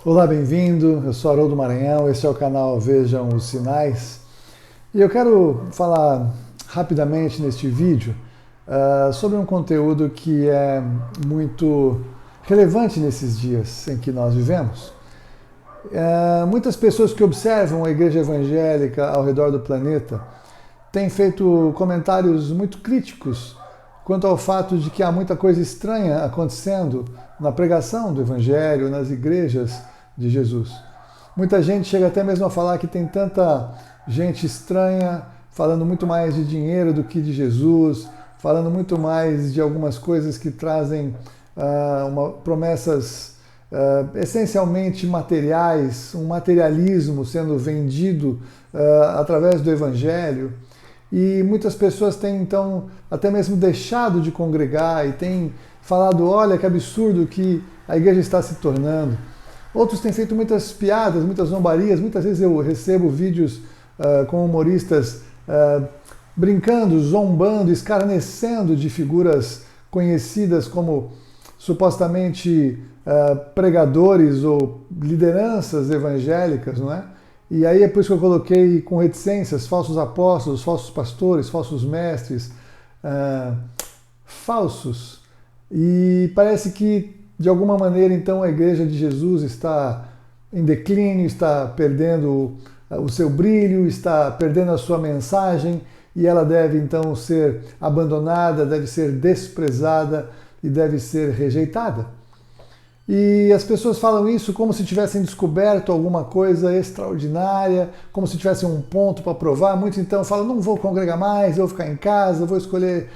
Olá, bem-vindo. Eu sou Haroldo Maranhão, esse é o canal Vejam os Sinais. E eu quero falar rapidamente neste vídeo sobre um conteúdo que é muito relevante nesses dias em que nós vivemos. Muitas pessoas que observam a igreja evangélica ao redor do planeta têm feito comentários muito críticos quanto ao fato de que há muita coisa estranha acontecendo na pregação do evangelho, nas igrejas de Jesus. Muita gente chega até mesmo a falar que tem tanta gente estranha falando muito mais de dinheiro do que de Jesus, falando muito mais de algumas coisas que trazem promessas essencialmente materiais, um materialismo sendo vendido através do evangelho. E muitas pessoas têm então até mesmo deixado de congregar e têm falado, olha que absurdo que a igreja está se tornando. Outros têm feito muitas piadas, muitas zombarias. Muitas vezes eu recebo vídeos com humoristas brincando, zombando, escarnecendo de figuras conhecidas como supostamente pregadores ou lideranças evangélicas, não é? E aí é por isso que eu coloquei com reticências falsos apóstolos, falsos pastores, falsos mestres, falsos. E parece que, de alguma maneira, então, a Igreja de Jesus está em declínio, está perdendo o seu brilho, está perdendo a sua mensagem e ela deve, então, ser abandonada, deve ser desprezada e deve ser rejeitada. E as pessoas falam isso como se tivessem descoberto alguma coisa extraordinária, como se tivessem um ponto para provar. Muitos então falam, não vou congregar mais, eu vou ficar em casa, vou escolher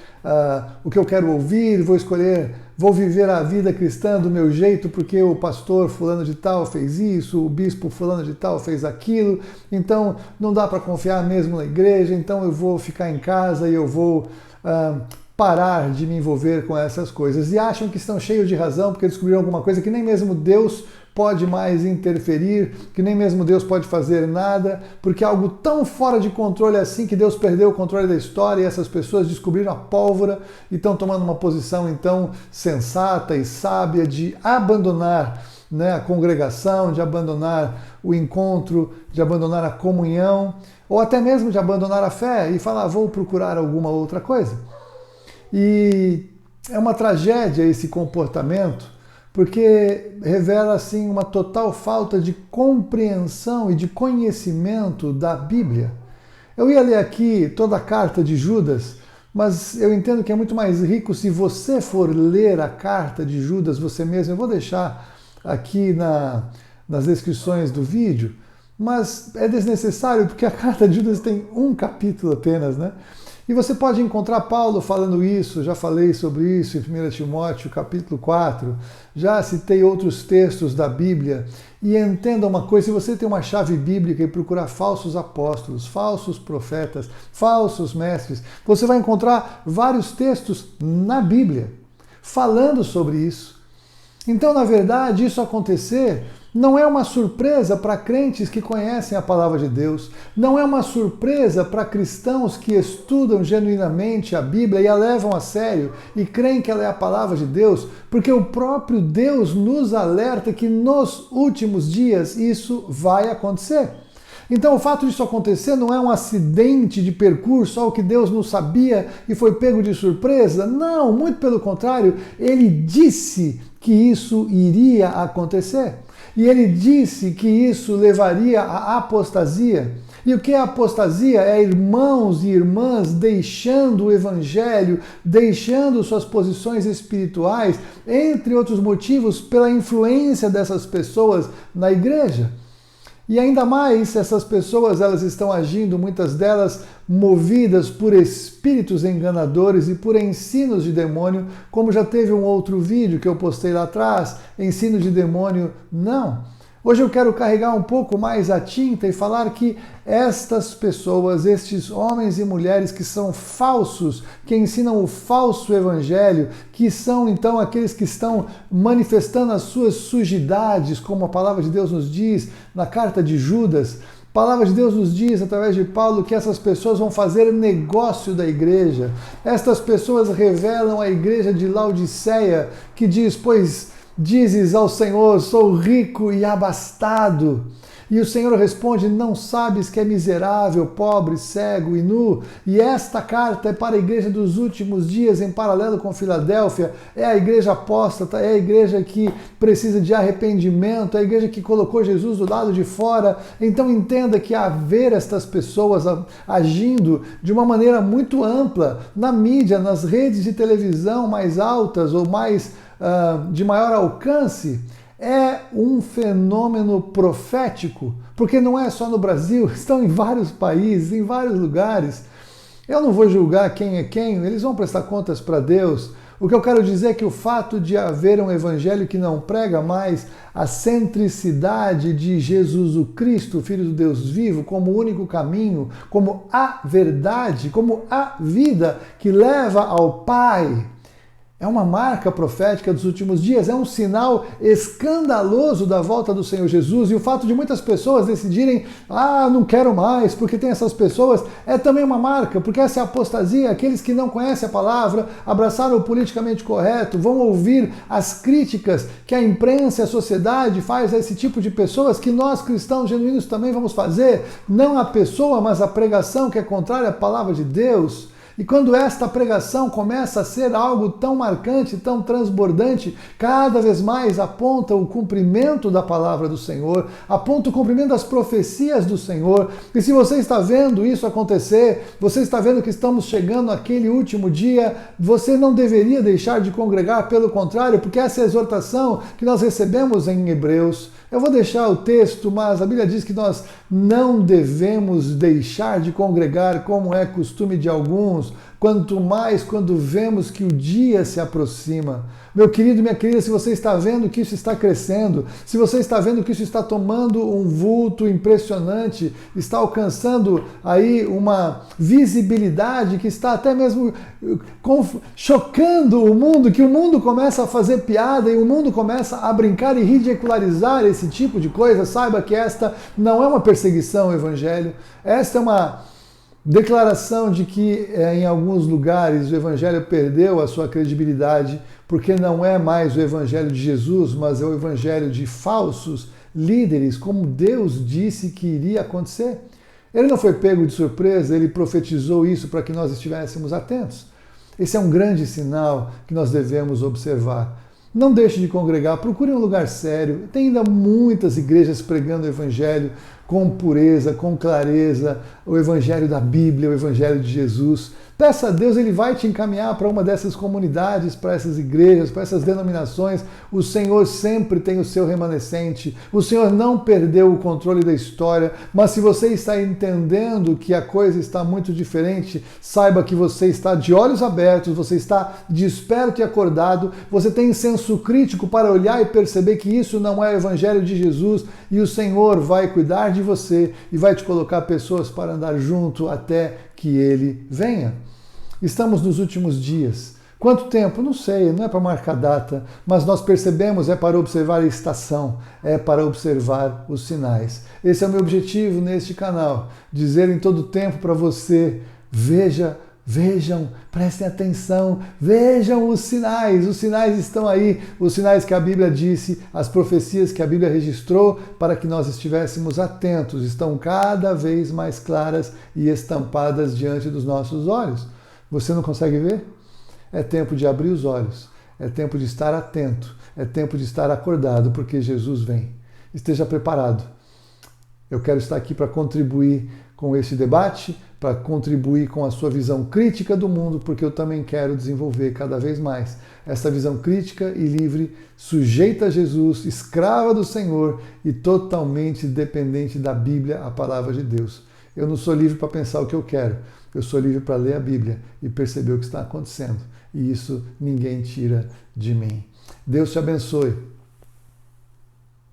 o que eu quero ouvir, vou viver a vida cristã do meu jeito, porque o pastor fulano de tal fez isso, o bispo fulano de tal fez aquilo, então não dá para confiar mesmo na igreja, então eu vou ficar em casa e eu vou parar de me envolver com essas coisas. E acham que estão cheios de razão porque descobriram alguma coisa que nem mesmo Deus pode mais interferir, que nem mesmo Deus pode fazer nada, porque é algo tão fora de controle assim que Deus perdeu o controle da história e essas pessoas descobriram a pólvora e estão tomando uma posição então sensata e sábia de abandonar a congregação, de abandonar o encontro, de abandonar a comunhão, ou até mesmo de abandonar a fé e falar, vou procurar alguma outra coisa. E é uma tragédia esse comportamento, porque revela assim uma total falta de compreensão e de conhecimento da Bíblia. Eu ia ler aqui toda a carta de Judas, mas eu entendo que é muito mais rico se você for ler a carta de Judas você mesmo. Eu vou deixar aqui nas descrições do vídeo, mas é desnecessário porque a carta de Judas tem um capítulo apenas, né? E você pode encontrar Paulo falando isso, já falei sobre isso em 1 Timóteo capítulo 4, já citei outros textos da Bíblia. E entenda uma coisa, se você tem uma chave bíblica e procurar falsos apóstolos, falsos profetas, falsos mestres, você vai encontrar vários textos na Bíblia falando sobre isso. Então, na verdade, isso acontecer não é uma surpresa para crentes que conhecem a palavra de Deus, não é uma surpresa para cristãos que estudam genuinamente a Bíblia e a levam a sério e creem que ela é a palavra de Deus, porque o próprio Deus nos alerta que nos últimos dias isso vai acontecer. Então o fato disso acontecer não é um acidente de percurso, algo que Deus não sabia e foi pego de surpresa. Não, muito pelo contrário, Ele disse que isso iria acontecer. E Ele disse que isso levaria à apostasia. E o que é apostasia? É irmãos e irmãs deixando o evangelho, deixando suas posições espirituais, entre outros motivos, pela influência dessas pessoas na igreja. E ainda mais, essas pessoas elas estão agindo, muitas delas movidas por espíritos enganadores e por ensinos de demônio, como já teve um outro vídeo que eu postei lá atrás, ensino de demônio, não. Hoje eu quero carregar um pouco mais a tinta e falar que estas pessoas, estes homens e mulheres que são falsos, que ensinam o falso evangelho, que são então aqueles que estão manifestando as suas sujidades, como a palavra de Deus nos diz na carta de Judas, a palavra de Deus nos diz, através de Paulo, que essas pessoas vão fazer negócio da igreja. Estas pessoas revelam a igreja de Laodiceia, que diz, pois dizes ao Senhor, sou rico e abastado. E o Senhor responde, não sabes que é miserável, pobre, cego e nu? E esta carta é para a igreja dos últimos dias, em paralelo com Filadélfia. É a igreja apóstata, é a igreja que precisa de arrependimento, é a igreja que colocou Jesus do lado de fora. Então entenda que haver estas pessoas agindo de uma maneira muito ampla, na mídia, nas redes de televisão mais altas ou mais de maior alcance, é um fenômeno profético, porque não é só no Brasil, estão em vários países, em vários lugares. Eu não vou julgar quem é quem, eles vão prestar contas para Deus. O que eu quero dizer é que o fato de haver um evangelho que não prega mais a centricidade de Jesus o Cristo, Filho do Deus vivo, como o único caminho, como a verdade, como a vida que leva ao Pai, é uma marca profética dos últimos dias, é um sinal escandaloso da volta do Senhor Jesus, e o fato de muitas pessoas decidirem, não quero mais, porque tem essas pessoas, é também uma marca, porque essa é a apostasia, aqueles que não conhecem a palavra, abraçaram o politicamente correto, vão ouvir as críticas que a imprensa e a sociedade faz a esse tipo de pessoas, que nós cristãos genuínos também vamos fazer, não a pessoa, mas a pregação que é contrária à palavra de Deus. E quando esta pregação começa a ser algo tão marcante, tão transbordante, cada vez mais aponta o cumprimento da palavra do Senhor, aponta o cumprimento das profecias do Senhor. E se você está vendo isso acontecer, você está vendo que estamos chegando àquele último dia, você não deveria deixar de congregar, pelo contrário, porque essa é a exortação que nós recebemos em Hebreus. Eu vou deixar o texto, mas a Bíblia diz que nós não devemos deixar de congregar como é costume de alguns, quanto mais quando vemos que o dia se aproxima. Meu querido, minha querida, se você está vendo que isso está crescendo, se você está vendo que isso está tomando um vulto impressionante, está alcançando aí uma visibilidade que está até mesmo chocando o mundo, que o mundo começa a fazer piada e o mundo começa a brincar e ridicularizar esse tipo de coisa, saiba que esta não é uma perseguição ao evangelho, esta é uma declaração de que em alguns lugares o evangelho perdeu a sua credibilidade, porque não é mais o evangelho de Jesus, mas é o evangelho de falsos líderes, como Deus disse que iria acontecer. Ele não foi pego de surpresa, ele profetizou isso para que nós estivéssemos atentos. Esse é um grande sinal que nós devemos observar. Não deixe de congregar, procure um lugar sério. Tem ainda muitas igrejas pregando o evangelho com pureza, com clareza, o evangelho da Bíblia, o evangelho de Jesus. Peça a Deus, Ele vai te encaminhar para uma dessas comunidades, para essas igrejas, para essas denominações. O Senhor sempre tem o seu remanescente. O Senhor não perdeu o controle da história, mas se você está entendendo que a coisa está muito diferente, saiba que você está de olhos abertos, você está desperto e acordado, você tem senso crítico para olhar e perceber que isso não é o evangelho de Jesus, e o Senhor vai cuidar de você e vai te colocar pessoas para andar junto até que Ele venha. Estamos nos últimos dias. Quanto tempo? Não sei, não é para marcar data, mas nós percebemos, é para observar a estação, é para observar os sinais. Esse é o meu objetivo neste canal, dizer em todo tempo para você, vejam, prestem atenção, vejam os sinais estão aí, os sinais que a Bíblia disse, as profecias que a Bíblia registrou para que nós estivéssemos atentos, estão cada vez mais claras e estampadas diante dos nossos olhos. Você não consegue ver? É tempo de abrir os olhos, é tempo de estar atento, é tempo de estar acordado, porque Jesus vem. Esteja preparado. Eu quero estar aqui para contribuir com esse debate, para contribuir com a sua visão crítica do mundo, porque eu também quero desenvolver cada vez mais essa visão crítica e livre, sujeita a Jesus, escrava do Senhor e totalmente dependente da Bíblia, a palavra de Deus. Eu não sou livre para pensar o que eu quero, eu sou livre para ler a Bíblia e perceber o que está acontecendo. E isso ninguém tira de mim. Deus te abençoe.